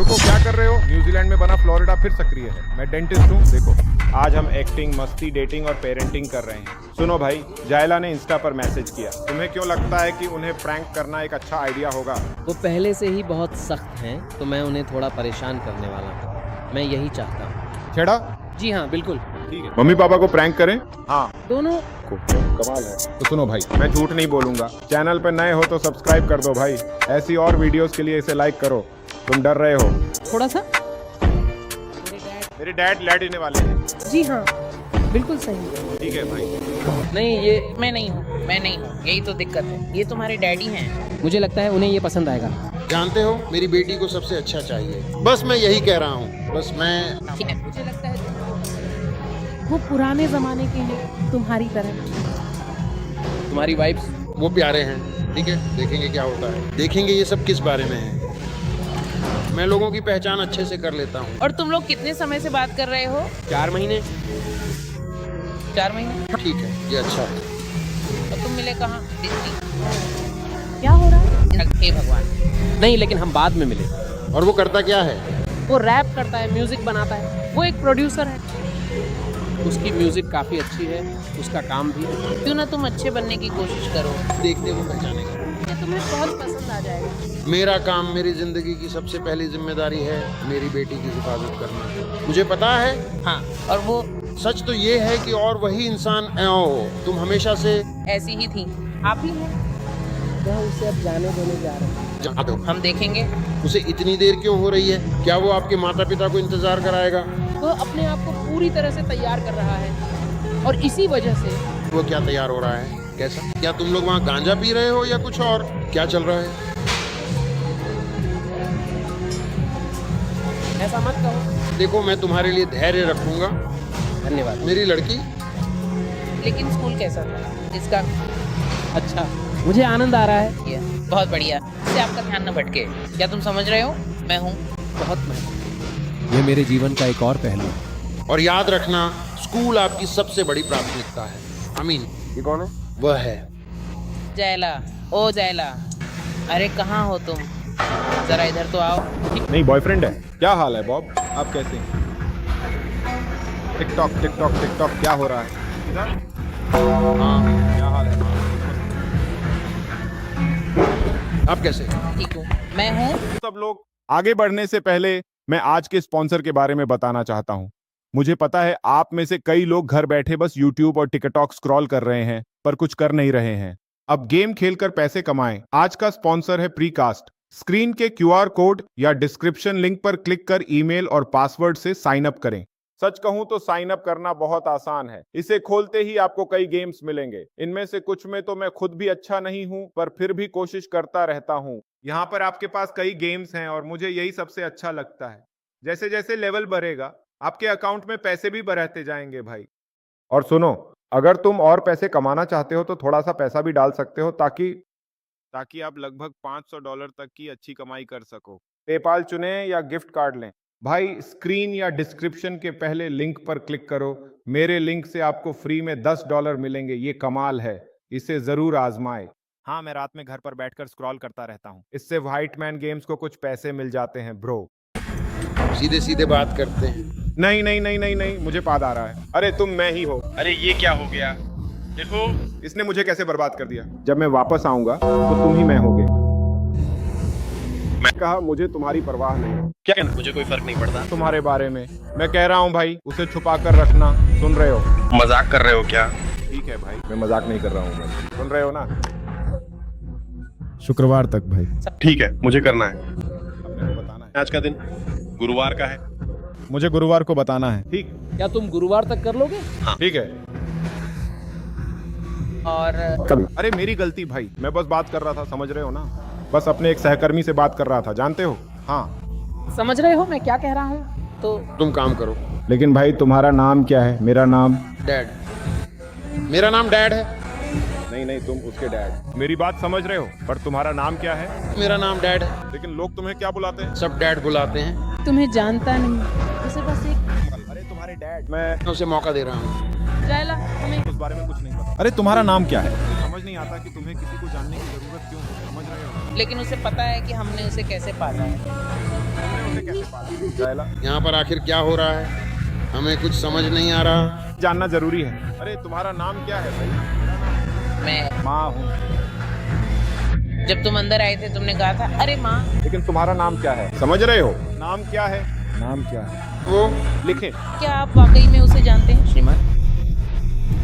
रुको, क्या कर रहे हो? न्यूजीलैंड में बना फ्लोरिडा फिर सक्रिय है। मैं डेंटिस्ट हूँ। देखो, आज हम एक्टिंग, मस्ती, डेटिंग और पेरेंटिंग कर रहे हैं। सुनो भाई, जायला ने इंस्टा पर मैसेज किया। तुम्हें क्यों लगता है कि उन्हें प्रैंक करना एक अच्छा आइडिया होगा? वो पहले से ही बहुत सख्त हैं, तो मैं उन्हें थोड़ा परेशान करने वाला हूँ। मैं यही चाहता हूँ। छेड़ा? जी हाँ, बिल्कुल। ठीक है। मम्मी पापा को प्रैंक करें? हाँ। दोनों को कमाल है। तो सुनो भाई, मैं झूठ नहीं बोलूंगा। चैनल पर नए हो तो सब्सक्राइब कर दो भाई। ऐसी और वीडियोस के लिए इसे लाइक करो। तुम डर रहे हो? थोड़ा सा। मेरे डैड लेने वाले हैं। जी हाँ, बिल्कुल सही। ठीक है भाई। नहीं, ये मैं नहीं हूँ, यही तो दिक्कत है। ये तुम्हारे डैडी हैं। मुझे लगता है उन्हें ये पसंद आएगा। जानते हो, मेरी बेटी को सबसे अच्छा चाहिए। बस मैं यही कह रहा हूँ। बस मैं ठीक है। मुझे लगता है वो पुराने जमाने के हैं, तुम्हारी तरह। तुम्हारी वाइफ्स वो प्यारे हैं। ठीक है, देखेंगे क्या होता है। देखेंगे ये सब किस बारे में है। मैं लोगों की पहचान अच्छे से कर लेता हूँ। और तुम लोग कितने समय से बात कर रहे हो? 4 महीने। 4 महीने? ठीक है, ये अच्छा है। और तुम मिले कहाँ? दिल्ली? क्या हो रहा है? हे भगवान। नहीं, लेकिन हम बाद में मिले। और वो करता क्या है? वो रैप करता है, म्यूजिक बनाता है। वो एक प्रोड्यूसर है। उसकी म्यूजिक काफी अच्छी है, उसका काम भी। क्यों ना तुम अच्छे बनने की कोशिश करो। देखते वो पहचानेगा। ये तुम्हें बहुत पसंद आ जाएगा। मेरा काम, मेरी जिंदगी की सबसे पहली जिम्मेदारी है मेरी बेटी की हिफाजत करना। मुझे पता है। हाँ, और वो सच तो ये है कि और वही इंसान हो। तुम हमेशा से ऐसी ही थी। आप ही हैं। मैं उसे अब जाने देने जा रहा हूँ। जा दो। हम देखेंगे। उसे इतनी देर क्यों हो रही है? क्या वो आपके माता पिता को इंतजार कराएगा? वो अपने आप को पूरी तरह से तैयार कर रहा है, और इसी वजह से वो क्या तैयार हो रहा है? कैसा? क्या तुम लोग वहाँ गांजा पी रहे हो या कुछ और? क्या चल रहा है? ऐसा मत कहो। देखो, मैं तुम्हारे लिए धैर्य रखूंगा। धन्यवाद। मेरी लड़की। लेकिन स्कूल कैसा था इसका? अच्छा, मुझे आनंद आ रहा है। ये बहुत बढ़िया। इससे आपका ध्यान न भटके। क्या तुम समझ रहे हो? मैं हूँ। बहुत मेहनत। ये मेरे जीवन का एक और पहलू है। और याद रखना, स्कूल आपकी सबसे बड़ी प्राथमिकता है। अमीन। ये कौन है? वह है। जयला, ओ जयला, अरे कहाँ हो तुम? जरा इधर तो आओ। नहीं, बॉयफ्रेंड है। क्या हाल है बॉब? आप कैसे हैं? टिकटॉक टिकटॉक टिकटॉक, क्या हो रहा है इधर? हाँ, क्या हाल है? आप कैसे? ठीक हूँ, मैं हूँ। सब लोग, आगे बढ़ने से पहले मैं आज के स्पॉन्सर के बारे में बताना चाहता हूं। मुझे पता है आप में से कई लोग घर बैठे बस यूट्यूब और टिकटॉक स्क्रॉल कर रहे हैं, पर कुछ कर नहीं रहे हैं। अब गेम खेलकर पैसे कमाएं। आज का स्पॉन्सर है प्रीकास्ट। स्क्रीन के क्यूआर कोड या डिस्क्रिप्शन लिंक पर क्लिक कर ईमेल और पासवर्ड से साइन अप करें। सच कहूं तो साइन अप करना बहुत आसान है। इसे खोलते ही आपको कई गेम्स मिलेंगे। इनमें से कुछ में तो मैं खुद भी अच्छा नहीं हूं, पर फिर भी कोशिश करता रहता हूं। यहाँ पर आपके पास कई गेम्स हैं और मुझे यही सबसे अच्छा लगता है। जैसे जैसे लेवल बढ़ेगा, आपके अकाउंट में पैसे भी बढ़ते जाएंगे भाई। और सुनो, अगर तुम और पैसे कमाना चाहते हो तो थोड़ा सा पैसा भी डाल सकते हो, ताकि आप लगभग $500 तक की अच्छी कमाई कर सको। पेपाल चुने या गिफ्ट कार्ड लें। भाई, स्क्रीन या डिस्क्रिप्शन के पहले लिंक पर क्लिक करो। मेरे लिंक से आपको फ्री में $10 मिलेंगे। ये कमाल है, इसे जरूर आजमाएं। हाँ, मैं रात में घर पर बैठकर स्क्रॉल करता रहता हूँ। इससे व्हाइट मैन गेम्स को कुछ पैसे मिल जाते हैं ब्रो। सीधे सीधे बात करते हैं। नहीं नहीं नहीं नहीं नहीं, मुझे पाद आ रहा है। अरे तुम मैं ही हो। अरे ये क्या हो गया? देखो, इसने मुझे कैसे बर्बाद कर दिया। जब मैं वापस आऊंगा तो तुम ही मैं होगे। मैं कहा, मुझे तुम्हारी परवाह नहीं। क्या कहना? मुझे कोई फर्क नहीं पड़ता। तुम्हारे बारे में मैं कह रहा हूँ भाई, उसे छुपा कर रखना। सुन रहे हो? मजाक कर रहे हो क्या? ठीक है भाई, मैं मजाक नहीं कर रहा हूँ भाई। सुन रहे हो ना? शुक्रवार तक भाई। ठीक है, मुझे करना है। अपने को बताना है। आज का दिन गुरुवार का है। मुझे गुरुवार को बताना है। ठीक? क्या तुम गुरुवार तक कर लोगे? ठीक है। और कभी। अरे मेरी गलती भाई, मैं बस बात कर रहा था, समझ रहे हो ना? बस अपने एक सहकर्मी से बात कर रहा था, जानते हो? हाँ। समझ रहे हो मैं क्या कह रहा हूँ? तो तुम काम करो। लेकिन भाई, तुम्हारा नाम क्या है? मेरा नाम डैड। मेरा नाम डैड है। नहीं नहीं, तुम उसके डैड। मेरी बात समझ रहे हो? पर तुम्हारा नाम क्या है? मेरा नाम डैड है। लेकिन लोग तुम्हें क्या बुलाते हैं? सब डैड बुलाते हैं। तुम्हें जानता नहीं, उसे बस एक अरे तुम्हारे डैड। मैं उसे मौका दे रहा हूँ। जायला, हमें उस बारे में कुछ नहीं पता। अरे तुम्हारा नाम क्या है? समझ नहीं आता कि तुम्हें किसी को जानने की जरूरत क्यों है। समझ रहे हो? लेकिन उसे पता है कि हमने उसे कैसे पाला है। जायला, यहाँ पर आखिर क्या हो रहा है, हमें कुछ समझ नहीं आ रहा। जानना जरूरी है। अरे तुम्हारा नाम क्या है भाई? मैं माँ हूँ। जब तुम अंदर आए थे तुमने कहा था अरे माँ। लेकिन तुम्हारा नाम क्या है? समझ रहे हो? नाम क्या है? नाम क्या है वो लिखे। क्या आप वाकई में उसे जानते हैं श्रीमान?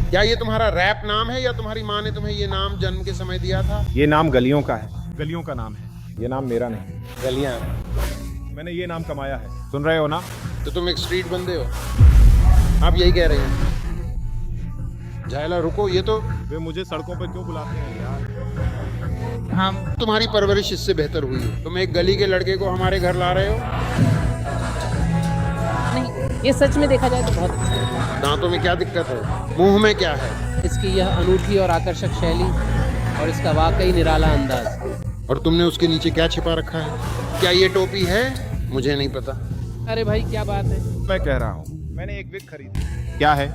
क्या ये तुम्हारा रैप नाम है या तुम्हारी माँ ने तुम्हें ये नाम जन्म के समय दिया था? ये नाम गलियों का है, गलियों का नाम है। ये नाम मेरा नहीं, गलियां। मैंने ये नाम कमाया है। सुन रहे हो ना? तो तुम एक स्ट्रीट बंदे हो, आप यही कह रहे हैं? जायला रुको, ये तो वे मुझे सड़कों पर क्यों बुलाते हैं यार? हम तुम्हारी परवरिश इससे बेहतर हुई हो। तुम एक गली के लड़के को हमारे घर ला रहे हो। नहीं, ये सच में देखा जाए तो बहुत अच्छा है। दांतों में क्या दिक्कत है, मुंह में क्या है? इसकी यह अनूठी और आकर्षक शैली और इसका वाकई निराला अंदाज। और तुमने उसके नीचे क्या छिपा रखा है? क्या ये टोपी है? मुझे नहीं पता। अरे भाई क्या बात है। मैं कह रहा हूँ, मैंने एक विग खरीदी। क्या है?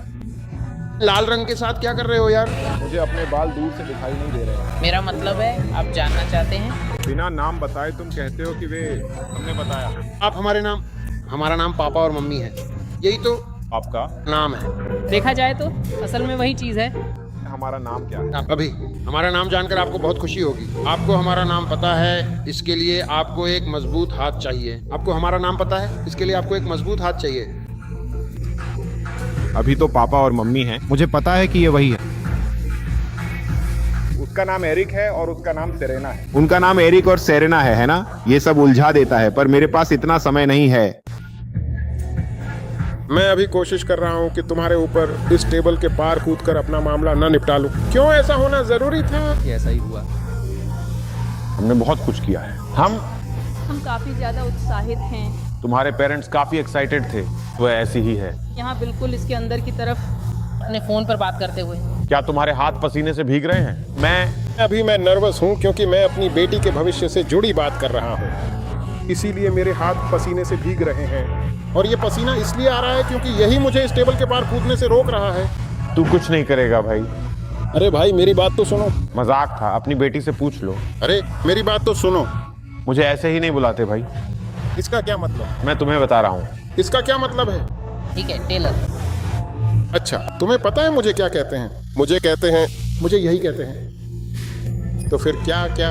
लाल रंग के साथ क्या कर रहे हो यार? मुझे अपने बाल दूर से दिखाई नहीं दे रहे हैं। मेरा मतलब है आप जानना चाहते हैं। बिना नाम बताए तुम कहते हो कि वे हमने बताया। आप हमारा नाम पापा और मम्मी है, यही तो आपका नाम है। देखा जाए तो असल में वही चीज है। हमारा नाम क्या है? अभी हमारा नाम जानकर आपको बहुत खुशी होगी। आपको हमारा नाम पता है, इसके लिए आपको एक मजबूत हाथ चाहिए। आपको हमारा नाम पता है, इसके लिए आपको एक मजबूत हाथ चाहिए। अभी तो पापा और मम्मी हैं। मुझे पता है कि ये वही है। उसका नाम एरिक है और उसका नाम सेरेना है। उनका नाम एरिक और सेरेना है ना? ये सब उलझा देता है, पर मेरे पास इतना समय नहीं है। मैं अभी कोशिश कर रहा हूँ कि तुम्हारे ऊपर इस टेबल के पार कूदकर अपना मामला न निपटा लूं। क्यों ऐसा होना जरूरी था? ऐसा ही हुआ। हमने बहुत कुछ किया है। हम काफी ज्यादा उत्साहित हैं। तुम्हारे पेरेंट्स काफी एक्साइटेड थे, तो ऐसी ही है। यहाँ बिल्कुल इसके अंदर की तरफ अपने फोन पर बात करते हुए। क्या तुम्हारे हाथ पसीने से भीग रहे हैं? मैं नर्वस हूँ क्योंकि मैं अपनी बेटी के भविष्य से जुड़ी बात कर रहा हूँ, इसीलिए मेरे हाथ पसीने से भीग रहे हैं। और ये पसीना इसलिए आ रहा है क्योंकि यही मुझे इस टेबल के पार कूदने से रोक रहा है। तू कुछ नहीं करेगा भाई। अरे भाई मेरी बात तो सुनो। मजाक था, अपनी बेटी से पूछ लो। अरे मेरी बात तो सुनो। मुझे ऐसे ही नहीं बुलाते भाई। इसका क्या मतलब? मैं तुम्हें बता रहा हूँ। इसका क्या मतलब है? ठीक है टेलर। अच्छा, तुम्हें पता है मुझे क्या कहते हैं? मुझे कहते हैं, मुझे यही कहते हैं। तो फिर क्या क्या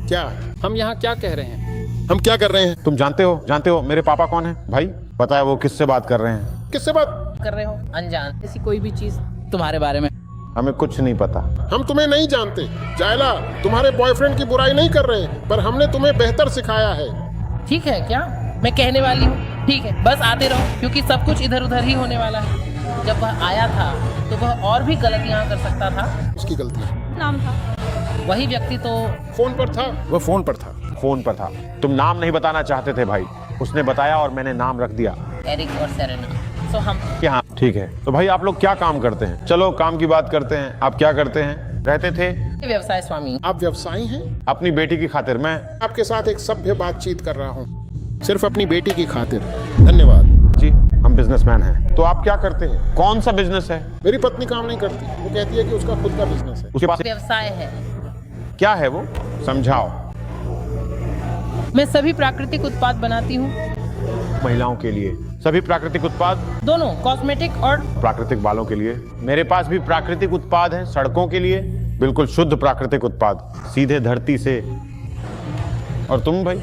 क्या हम यहाँ क्या कह रहे हैं? हम क्या कर रहे हैं? तुम जानते हो मेरे पापा कौन है भाई? पता है वो किससे बात कर रहे हैं? किससे बात कर रहे हो? अनजान ऐसी कोई भी चीज तुम्हारे बारे में। हमें कुछ नहीं पता। हम तुम्हें नहीं जानते। जायला, तुम्हारे बॉयफ्रेंड की बुराई नहीं कर रहे, पर हमने तुम्हें बेहतर सिखाया है। ठीक है क्या मैं कहने वाली हूँ? ठीक है बस आते रहो, क्योंकि सब कुछ इधर उधर ही होने वाला है। जब वह आया था तो वह और भी गलतियाँ कर सकता था। उसकी गलती नाम था। वही व्यक्ति तो फोन पर था। वह फोन पर था। फोन पर था। तुम नाम नहीं बताना चाहते थे भाई, उसने बताया और मैंने नाम रख दिया। एरिक और सेरेना। तो हम हाँ ठीक है। तो भाई आप लोग क्या काम करते हैं? चलो काम की बात करते हैं। आप क्या करते हैं? रहते थे? व्यवसाय स्वामी। आप व्यवसायी हैं? अपनी बेटी की खातिर मैं आपके साथ एक सभ्य बातचीत कर रहा हूँ, सिर्फ अपनी बेटी की खातिर। धन्यवाद जी, हम बिजनेसमैन हैं। तो आप क्या करते हैं? कौन सा बिजनेस है? मेरी पत्नी काम नहीं करती, वो कहती है कि उसका खुद का बिजनेस है। उसके पास व्यवसाय है। क्या है वो? समझाओ। मैं सभी प्राकृतिक उत्पाद बनाती हूँ। महिलाओं के लिए सभी प्राकृतिक उत्पाद, दोनों कॉस्मेटिक और प्राकृतिक बालों के लिए। मेरे पास भी प्राकृतिक उत्पाद हैं। सड़कों के लिए बिल्कुल शुद्ध प्राकृतिक उत्पाद, सीधे धरती से। और तुम भाई?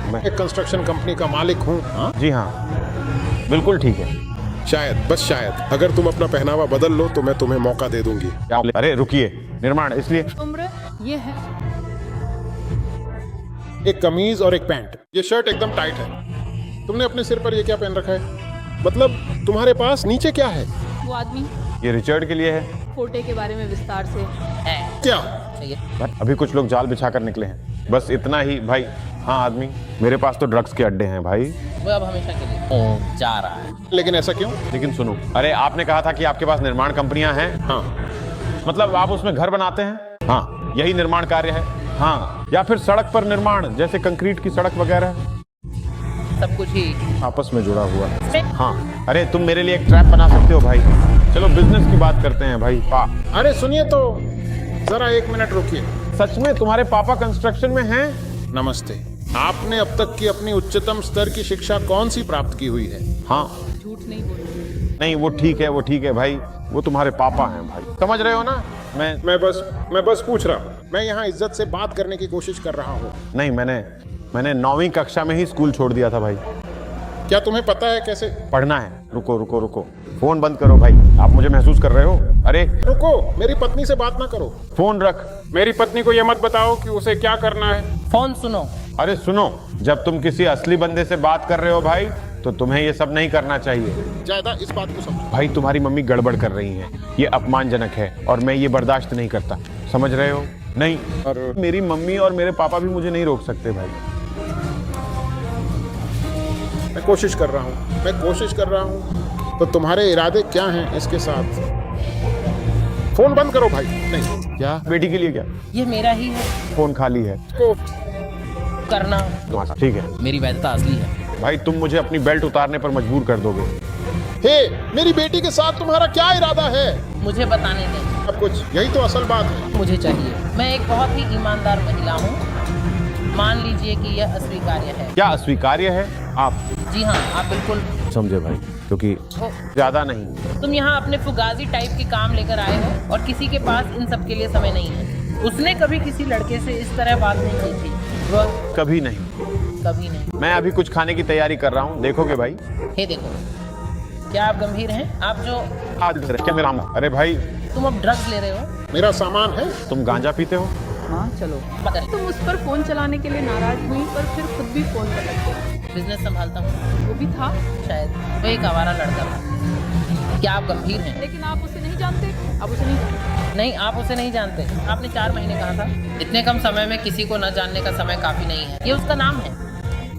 मैं एक कंस्ट्रक्शन कंपनी का मालिक हूँ। हाँ? जी हाँ, बिल्कुल ठीक है। शायद, बस शायद, अगर तुम अपना पहनावा बदल लो तो मैं तुम्हें मौका दे दूंगी। क्या? अरे रुकिए, निर्माण इसलिए उम्र ये है। एक कमीज और एक पैंट। ये शर्ट एकदम टाइट है। तुमने अपने सिर पर ये क्या पहन रखा है? मतलब तुम्हारे पास नीचे क्या है? वो आदमी ये रिचर्ड के लिए है। फोटे के बारे में विस्तार से। है। क्या? भाई, अभी कुछ लोग जाल बिछा कर निकले हैं, बस इतना ही भाई। हाँ आदमी, मेरे पास तो ड्रग्स के अड्डे हैं भाई। वो अब हमेशा के लिए जा रहा है। लेकिन ऐसा क्यों? लेकिन सुनो, अरे आपने कहा था कि आपके पास निर्माण कंपनियां हैं। हाँ। मतलब आप उसमें घर बनाते हैं? हाँ, यही निर्माण कार्य है। हाँ, या फिर सड़क पर निर्माण, जैसे कंक्रीट की सड़क वगैरह। सब कुछ ही आपस में जुड़ा हुआ है। हाँ, अरे तुम मेरे लिए एक ट्रैप बना सकते हो भाई। चलो बिजनेस की बात करते हैं भाई। अरे सुनिए तो, जरा एक मिनट रुकिए। सच में तुम्हारे पापा कंस्ट्रक्शन में हैं? नमस्ते। आपने अब तक की अपनी उच्चतम स्तर की शिक्षा कौन सी प्राप्त की हुई है? हाँ, झूठ नहीं बोलो। नहीं वो ठीक है भाई, वो तुम्हारे पापा हैं भाई, समझ रहे हो ना? मैं बस पूछ रहा हूँ। मैं यहाँ इज्जत से बात करने की कोशिश कर रहा हूँ। नहीं, मैंने 9वीं कक्षा में ही स्कूल छोड़ दिया था भाई। क्या तुम्हें पता है कैसे पढ़ना है? रुको, फोन बंद करो भाई, आप मुझे महसूस कर रहे हो? अरे रुको, मेरी पत्नी से बात ना करो, फोन रख। मेरी पत्नी को यह मत बताओ कि उसे क्या करना है। फोन सुनो। अरे सुनो, जब तुम किसी असली बंदे से बात कर रहे हो भाई, तो तुम्हें ये सब नहीं करना चाहिए। ज्यादा इस बात को समझो भाई, तुम्हारी मम्मी गड़बड़ कर रही हैं, ये अपमानजनक है और मैं ये बर्दाश्त नहीं करता, समझ रहे हो? नहीं, और मेरी मम्मी और मेरे पापा भी मुझे नहीं रोक सकते भाई। मैं कोशिश कर रहा हूँ। तो तुम्हारे इरादे क्या हैं इसके साथ? फोन बंद करो भाई। नहीं, क्या बेटी के लिए? क्या ये मेरा ही है। फोन खाली है, करना ठीक है। मेरी वैधता असली है। भाई तुम मुझे अपनी बेल्ट उतारने पर मजबूर कर दोगे। हे, मेरी बेटी के साथ तुम्हारा क्या इरादा है? मुझे बताने दें। अब कुछ, यही तो असल बात है। मुझे चाहिए। मैं एक बहुत ही ईमानदार महिला हूँ। मान लीजिए कि यह अस्वीकार्य है। क्या अस्वीकार्य है? आप? जी हाँ, आप बिल्कुल समझे भाई, क्योंकि ज्यादा नहीं। तुम यहाँ अपने फुगाजी टाइप के काम लेकर आए हो और किसी के पास इन सब के लिए समय नहीं है। उसने कभी किसी लड़के से इस तरह बात नहीं की थी। वह कभी नहीं। मैं अभी कुछ खाने की तैयारी कर रहा हूँ, देखोगे भाई? हे देखो, क्या आप गंभीर हैं? आप जो आज क्या मेरा? अरे भाई, तुम अब ड्रग्स ले रहे हो? मेरा सामान है। तुम गांजा पीते हो? हाँ चलो। पता नहीं। तुम उस पर फोन चलाने के लिए नाराज हुई, पर फिर खुद भी फोन पर लग गई। बिजनेस संभालता हूँ। वो भी था, शायद वो एक आवारा लड़का था। क्या आप गंभीर हैं? लेकिन आप उसे नहीं जानते। आप उसे नहीं जानते। नहीं, आप उसे नहीं जानते। आपने 4 महीने कहा था। इतने कम समय में किसी को न जानने का समय काफी नहीं है। ये उसका नाम है।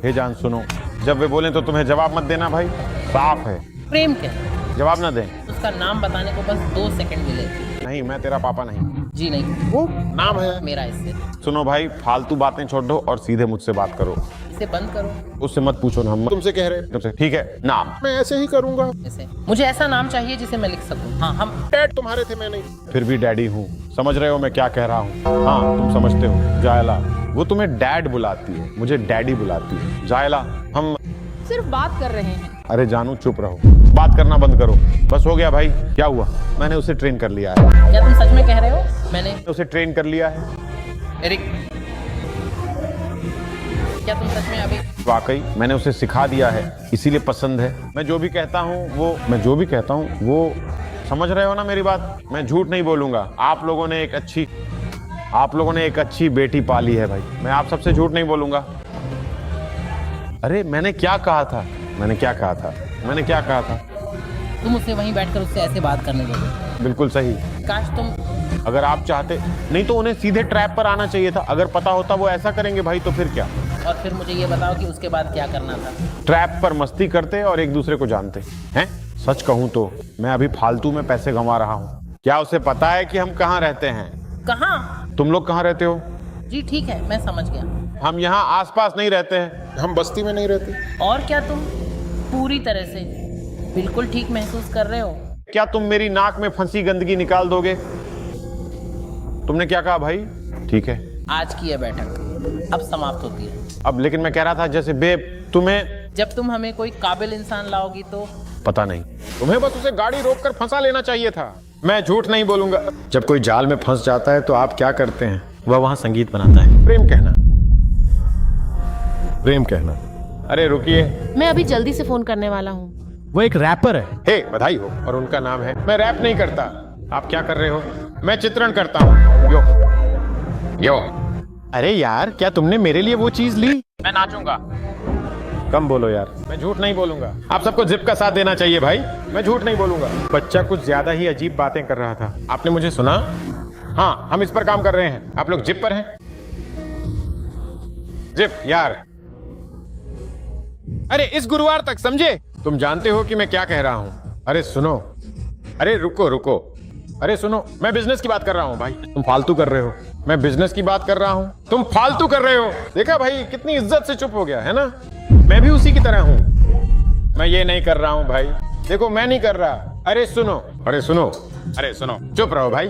हे जान, सुनो, जब वे बोले तो तुम्हें जवाब मत देना भाई, साफ है। प्रेम के जवाब ना दें। उसका नाम बताने को बस 2 सेकंड मिले। नहीं, मैं तेरा पापा नहीं। जी नहीं, वो नाम है मेरा। इससे सुनो भाई, फालतू बातें छोड़ दो और सीधे मुझसे बात करो। इसे बंद करो। उससे मत पूछो ना, हम तुमसे कह रहे हैं। तुमसे ठीक है, नाम मैं ऐसे ही करूंगा। ऐसे मुझे ऐसा नाम चाहिए जिसे मैं लिख सकूं। हाँ, हम डैड तुम्हारे थे, मैं नहीं। फिर भी डैडी हूँ, समझ रहे हो मैं क्या कह रहा हूँ? हाँ, तुम समझते हो। जायला, वो तुम्हें डैड बुलाती है, मुझे डैडी बुलाती है। जायला, हम सिर्फ बात कर रहे हैं। अरे जानू, चुप रहो, बात करना बंद करो। बस हो गया भाई। क्या हुआ? मैंने उसे ट्रेन कर लिया है। क्या तुम सच में कह रहे हो? मैंने उसे ट्रेन कर लिया है। एरिक, क्या तुम सच में अभी? वाकई मैंने उसे सिखा दिया है, इसीलिए पसंद है। मैं जो भी कहता हूँ वो समझ रहे हो ना मेरी बात? मैं झूठ नहीं बोलूंगा। आप लोगों ने एक अच्छी बेटी पाली है भाई, मैं आप सबसे झूठ नहीं बोलूंगा। अरे मैंने क्या कहा था? तुम उससे वहीं बैठकर उससे ऐसे बात करने दोगे? बिल्कुल सही। काश तुम, अगर आप चाहते, नहीं तो उन्हें सीधे ट्रैप पर आना चाहिए था। अगर पता होता वो ऐसा करेंगे भाई, तो फिर क्या? और फिर मुझे ये बताओ कि उसके बाद क्या करना था? ट्रैप पर मस्ती करते और एक दूसरे को जानते हैं। सच कहूं तो मैं अभी फालतू में पैसे गंवा रहा हूं। क्या उसे पता है कि हम कहाँ रहते हैं? कहाँ? तुम लोग कहाँ रहते हो? जी ठीक है, मैं समझ गया। हम यहाँ आसपास नहीं रहते हैं, हम बस्ती में नहीं रहते। और क्या तुम पूरी तरह से बिल्कुल ठीक महसूस कर रहे हो? क्या तुम मेरी नाक में फंसी गंदगी निकाल दोगे? तुमने क्या कहा भाई? ठीक है, आज की यह बैठक अब समाप्त होती है। अब लेकिन मैं कह रहा था जैसे बेब, तुम्हें जब तुम हमें कोई काबिल इंसान लाओगी तो पता नहीं, तुम्हें बस उसे गाड़ी रोककर फंसा लेना चाहिए था। मैं झूठ नहीं बोलूंगा। जब कोई जाल में फंस जाता है तो आप क्या करते हैं? वह वहां संगीत बनाता है। प्रेम कहना। अरे रुकिए, मैं अभी जल्दी से फोन करने वाला हूँ। वो एक रैपर है। हे, बधाई हो। और उनका नाम है। मैं रैप नहीं करता। आप क्या कर रहे हो? मैं चित्रण करता हूँ। यो। अरे यार, क्या तुमने मेरे लिए वो चीज ली? मैं नाचूंगा। कम बोलो यार, मैं झूठ नहीं बोलूंगा। आप सबको जिप का साथ देना चाहिए भाई, मैं झूठ नहीं बोलूंगा। बच्चा कुछ ज्यादा ही अजीब बातें कर रहा था। आपने मुझे सुना? हाँ, हम इस पर काम कर रहे हैं। आप लोग जिप पर हैं? जिप यार, अरे इस गुरुवार तक, समझे? तुम जानते हो कि मैं क्या कह रहा हूँ। अरे सुनो, अरे रुको। अरे सुनो, मैं बिजनेस की बात कर रहा हूँ भाई। तुम फालतू कर रहे हो। मैं बिजनेस की बात कर रहा हूँ, तुम फालतू कर रहे हो। देखा भाई, कितनी इज्जत से चुप हो गया है ना? मैं भी उसी की तरह हूँ। मैं ये नहीं कर रहा हूँ भाई। देखो, मैं नहीं कर रहा। अरे सुनो, चुप रहो भाई।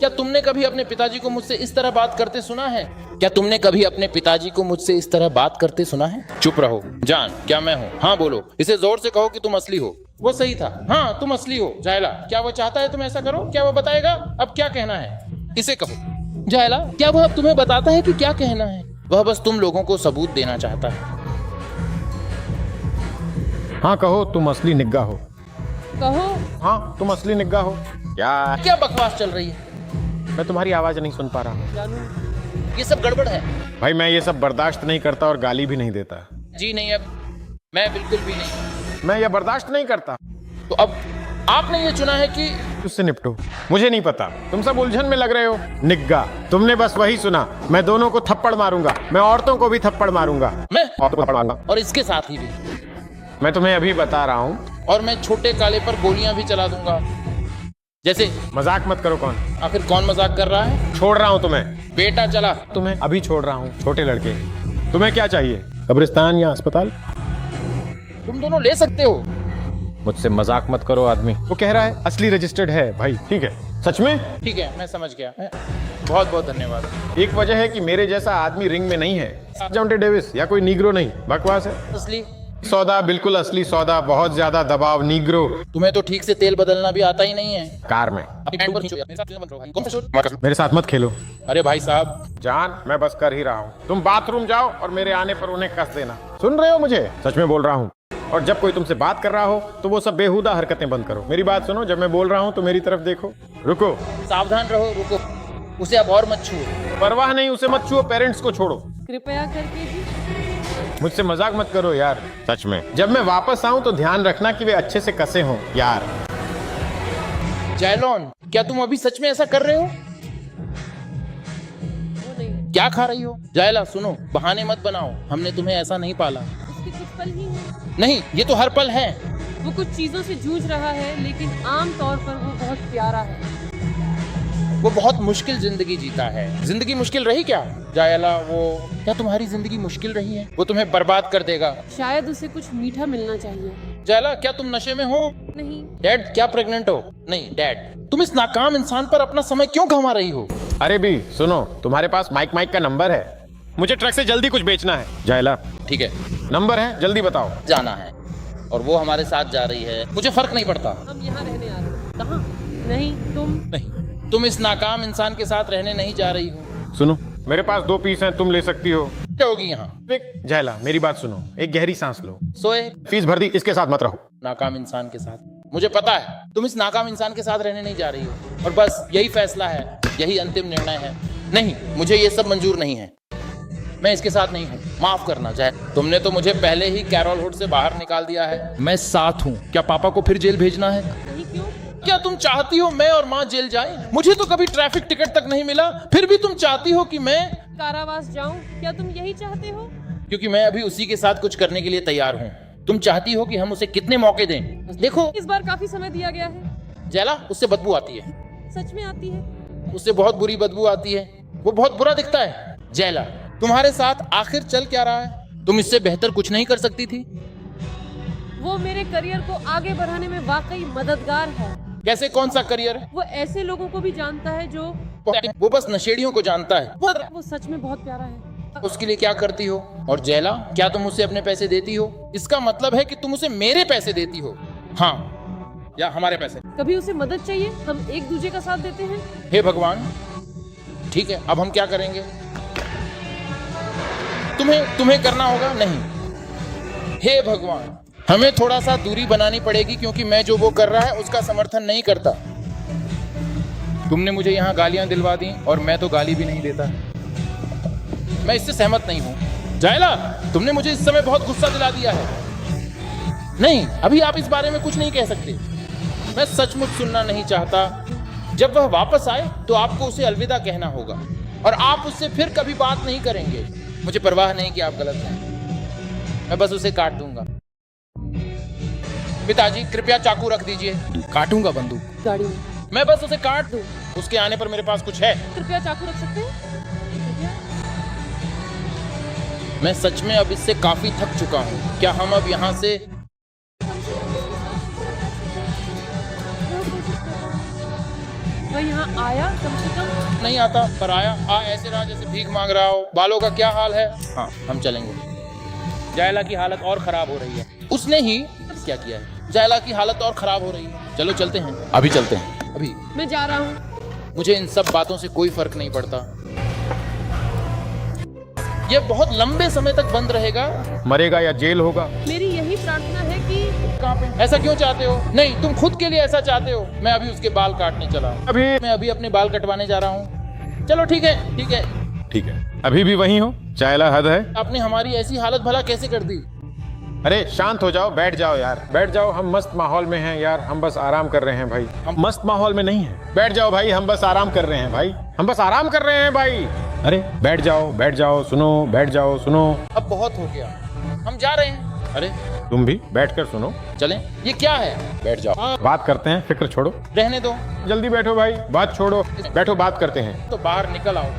क्या तुमने कभी अपने पिताजी को मुझसे इस तरह बात करते सुना है? क्या तुमने कभी अपने पिताजी को मुझसे इस तरह बात करते सुना है? चुप रहो। जान, क्या मैं हूँ? हाँ बोलो। इसे जोर से कहो कि तुम असली हो। वो सही था। हाँ तुम असली हो। जायला, क्या वो चाहता है तुम ऐसा करो? क्या वो बताएगा अब क्या कहना है? इसे कहो। जायला, क्या वह अब तुम्हें बताता है कि क्या कहना है? वह बस तुम लोगों को सबूत देना चाहता है। हाँ कहो, तुम असली निग्गा हो। कहो। हाँ तुम असली निग्गा हो। क्या बकवास चल रही है? मैं तुम्हारी आवाज नहीं सुन पा रहा हूँ। ये सब गड़बड़ है। भाई मैं ये सब बर्दाश्त नहीं करता और गाली भी नहीं देता। जी नहीं, अब मैं बिल्कुल भी नहीं। मैं ये बर्दाश्त नहीं करता। तो अब आपने ये चुना है कि उससे निपटो। मुझे नहीं पता, तुम सब उलझन में लग रहे हो। निग्गा, तुमने बस वही सुना। मैं दोनों को थप्पड़ मारूंगा। मैं औरतों को भी थप्पड़ मारूंगा। मैं औरतों को थप्पड़ मारूंगा। और इसके साथ ही भी मैं तुम्हें अभी बता रहा हूँ। और मैं छोटे काले पर गोलियां भी चला दूंगा। जैसे मजाक मत करो। कौन? आखिर कौन मजाक कर रहा है? छोड़ रहा हूँ तुम्हें। बेटा चला। तुम्हें अभी छोड़ रहा हूँ। छोटे लड़के, तुम्हें क्या चाहिए? कब्रिस्तान या अस्पताल? तुम दोनों ले सकते हो। मुझसे मजाक मत करो आदमी। वो कह रहा है असली रजिस्टर्ड है भाई। ठीक है? सच में? ठीक है, मैं समझ गया। बहुत बहुत धन्यवाद। एक वजह है कि मेरे जैसा आदमी रिंग में नहीं है। जॉन्टे डेविस या कोई नीग्रो नहीं। बकवास है। असली सौदा, बिल्कुल असली सौदा। बहुत ज्यादा दबाव। नीग्रो। तुम्हें तो ठीक से तेल बदलना भी आता ही नहीं है। कार में। अरे मेरे साथ मत खेलो। भाई साहब, जान, मैं बस कर ही रहा हूँ। तुम बाथरूम जाओ और मेरे आने पर उन्हें कस देना। सुन रहे हो मुझे? सच में बोल रहा हूँ। और जब कोई तुमसे बात कर रहा हो तो वो सब बेहुदा हरकतें बंद करो। मेरी बात सुनो। जब मैं बोल रहा हूँ तो मेरी तरफ देखो। रुको। सावधान रहो। रुको, उसे अब और मत छुओ। परवाह नहीं, उसे मत छुओ। पेरेंट्स को छोड़ो। कृपया करके जी। मुझसे मजाक मत करो यार। सच में। जब मैं वापस आऊं तो ध्यान रखना कि वे अच्छे से कसे हों यार। जैलोन, क्या तुम अभी सच में ऐसा कर रहे हो? वो नहीं। क्या खा रही हो? जायला सुनो, बहाने मत बनाओ। हमने तुम्हें ऐसा नहीं पाला। उसके कुछ पल ही हैं। नहीं, ये तो हर पल है। वो कुछ चीजों से जूझ रहा है, लेकिन आम तौर पर वो बहुत प्यारा है। वो बहुत मुश्किल जिंदगी जीता है। जिंदगी मुश्किल रही क्या? जायला, वो क्या तुम्हारी जिंदगी मुश्किल रही है? वो तुम्हें बर्बाद कर देगा। शायद उसे कुछ मीठा मिलना चाहिए। जायला, क्या तुम नशे में हो? नहीं। डैड, क्या प्रेग्नेंट हो? नहीं। डैड, तुम इस नाकाम इंसान पर अपना समय क्यों गंवा रही हो? अरे भी सुनो, तुम्हारे पास माइक का नंबर है? मुझे ट्रक से जल्दी कुछ बेचना है। जायला, ठीक है, नंबर है, जल्दी बताओ। जाना है और वो हमारे साथ जा रही है। मुझे फर्क नहीं पड़ता। हम यहाँ रहने आ रहे हैं। कहाँ? नहीं, नहीं, तुम इस नाकाम इंसान के साथ रहने नहीं जा रही हो। सुनो, मेरे पास 2 पीस हैं, तुम ले सकती हो। क्या होगी यहाँ? जायला, मेरी बात सुनो। एक गहरी सांस लो। सोए। फीस भर दी, इसके साथ मत रहो। नाकाम इंसान के साथ? मुझे पता है तुम इस नाकाम इंसान के साथ रहने नहीं जा रही हो। और बस यही फैसला है, यही अंतिम निर्णय है। नहीं, मुझे ये सब मंजूर नहीं है। मैं इसके साथ नहीं हूँ। माफ करना चाहे। तुमने तो मुझे पहले ही कैरोल हुड से बाहर निकाल दिया है। मैं साथ हूँ। क्या पापा को फिर जेल भेजना है? नहीं। क्यों? क्या तुम चाहती हो मैं और माँ जेल जाएं? मुझे तो कभी ट्रैफिक टिकट तक नहीं मिला, फिर भी तुम चाहती हो कि मैं कारावास जाऊं? क्या तुम यही चाहते हो? क्योंकि मैं अभी उसी के साथ कुछ करने के लिए तैयार हूँ। तुम चाहती हो कि हम उसे कितने मौके दें? देखो, इस बार काफी समय दिया गया है। जैला, उससे बदबू आती है। सच में आती है? उससे बहुत बुरी बदबू आती है। वो बहुत बुरा दिखता है। जैला, तुम्हारे साथ आखिर चल क्या रहा है? तुम इससे बेहतर कुछ नहीं कर सकती थी? वो मेरे करियर को आगे बढ़ाने में वाकई मददगार है। कैसे? कौन सा करियर? वो ऐसे लोगों को भी जानता है जो वो बस नशेड़ियों को जानता है। वो सच में बहुत प्यारा है। उसके लिए क्या करती हो? और जैला, क्या तुम उसे अपने पैसे देती हो? इसका मतलब है कि तुम उसे मेरे पैसे देती हो। हाँ, या हमारे पैसे। कभी उसे मदद चाहिए, हम एक दूसरे का साथ देते हैं। हे भगवान, ठीक है, अब हम क्या करेंगे? तुम्हें करना होगा। नहीं, हे भगवान, हमें थोड़ा सा दूरी बनानी पड़ेगी क्योंकि मैं जो वो कर रहा है उसका समर्थन नहीं करता। तुमने मुझे यहाँ गालियां दिलवा दी और मैं तो गाली भी नहीं देता। मैं इससे सहमत नहीं हूँ। जायला, तुमने मुझे इस समय बहुत गुस्सा दिला दिया है। नहीं, अभी आप इस बारे में कुछ नहीं कह सकते। मैं सचमुच सुनना नहीं चाहता। जब वह वापस आए तो आपको उसे अलविदा कहना होगा और आप उससे फिर कभी बात नहीं करेंगे। मुझे परवाह नहीं कि आप गलत हैं। मैं बस उसे काट दूंगा। पिताजी, कृपया चाकू रख दीजिए। काटूंगा बंदूक गाड़ी में। मैं बस उसे काट दूं। उसके आने पर मेरे पास कुछ है। कृपया चाकू रख सकते हैं? कृपया। मैं सच में अब इससे काफी थक चुका हूँ। क्या हम अब यहाँ से? वह भाई यहाँ आया कम से कम? नहीं आता पर आया। ऐसे रहा जैसे भीख मांग रहा हो। बालों का क्या हाल है? हाँ हम चलेंगे। जायला की हालत और खराब हो रही है। उसने ही क्या किया है? जायला की हालत और खराब हो रही है। चलो चलते हैं, अभी चलते हैं अभी। मैं जा रहा हूँ। मुझे इन सब बातों से कोई फर्क नहीं पड़ता। ये बहुत लंबे समय तक बंद रहेगा। मरेगा या जेल होगा। मेरी यही प्रार्थना है कि कहाँ पे? ऐसा क्यों चाहते हो? नहीं, तुम खुद के लिए ऐसा चाहते हो। मैं अभी उसके बाल काटने चला हूँ। मैं अभी अपने बाल कटवाने जा रहा हूँ। चलो ठीक है ठीक है ठीक है, अभी भी वही हो? चायला हद है। आपने हमारी ऐसी हालत भला कैसे कर दी? अरे शांत हो जाओ, बैठ जाओ यार, बैठ जाओ। हम मस्त माहौल में हैं यार, हम बस आराम कर रहे हैं भाई। हम मस्त माहौल में नहीं हैं। बैठ जाओ भाई, हम बस आराम कर रहे हैं भाई, हम बस आराम कर रहे हैं भाई। अरे बैठ जाओ, सुनो, बैठ जाओ, सुनो। अब बहुत हो गया, हम जा रहे हैं। अरे तुम भी बैठ कर सुनो। चलें? ये क्या है? बैठ जाओ, बात करते हैं, फिक्र छोड़ो। रहने दो। जल्दी बैठो भाई, बात छोड़ो, बैठो बात करते हैं। तो बाहर निकल आओ।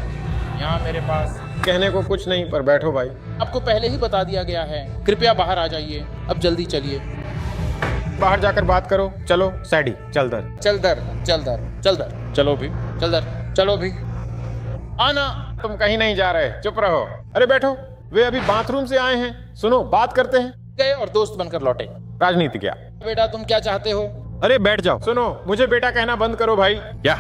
यहाँ मेरे पास कहने को कुछ नहीं, पर बैठो भाई। आपको पहले ही बता दिया गया है। कृपया बाहर आ जाइए, अब जल्दी चलिए। बाहर जाकर बात करो। चलो सैडी, चल दर। चलो भी, चलो भी। आना। तुम कहीं नहीं जा रहे, चुप रहो। अरे बैठो, वे अभी बाथरूम से आए हैं, सुनो बात करते हैं। गए और दोस्त बनकर लौटे। राजनीति क्या? बेटा तुम क्या चाहते हो? अरे बैठ जाओ। सुनो, मुझे बेटा कहना बंद करो भाई। क्या?